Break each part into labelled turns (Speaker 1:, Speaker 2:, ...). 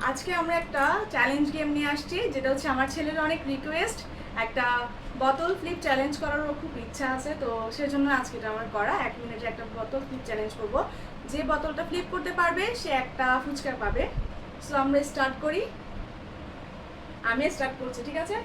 Speaker 1: আজকে আমরা একটা চ্যালেঞ্জ গেম নিয়ে আসছি, যেটা হচ্ছে আমার ছেলের অনেক রিকোয়েস্ট। একটা বোতল ফ্লিপ চ্যালেঞ্জ করারও খুব ইচ্ছা আছে, তো সেজন্য আজকে এটা আমার করা। 1 মিনিটে একটা বোতল ফ্লিপ চ্যালেঞ্জ করব। যে বোতলটা ফ্লিপ করতে পারবে সে একটা ফুচকা পাবে। সো আমরা স্টার্ট করি। আমি স্টার্ট করছি, ঠিক আছে?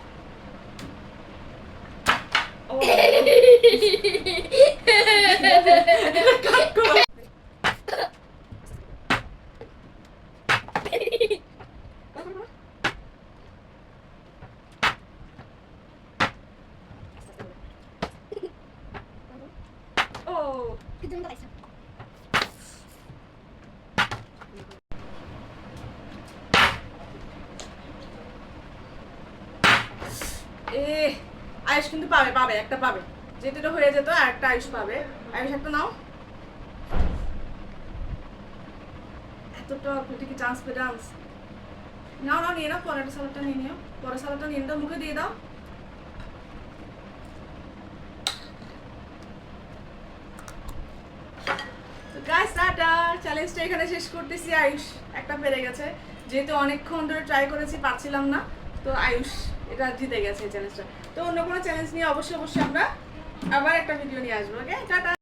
Speaker 1: 오.
Speaker 2: 그 정도가 있어.
Speaker 1: আয়ুষ কিন্তু পাবে পাবে একটা পাবে, যেটা হয়ে যেত আর একটা আয়ুষ পাবে। আয়ুষ একটা নাও। এতটা এটা কি চান্স পে ডান্স? নাও নাও, নিয়ে নাও, পরের সালাদটা নিয়ে নিও। পরের সালাদটা নিয়ে দাও, মুখে দিয়ে দাও। গাইস টাটা, চ্যালেঞ্জটা এখানে শেষ করতেছি। আয়ুষ একটা পেরে গেছে, যেহেতু অনেকক্ষণ ধরে ট্রাই করেছি পারছিলাম না, তো আয়ুষ এটা জিতে গেছে এই চ্যালেঞ্জটা। তো অন্য কোনো চ্যালেঞ্জ নিয়ে অবশ্যই আমরা আবার একটা ভিডিও নিয়ে আসবো। ওকে টাটা।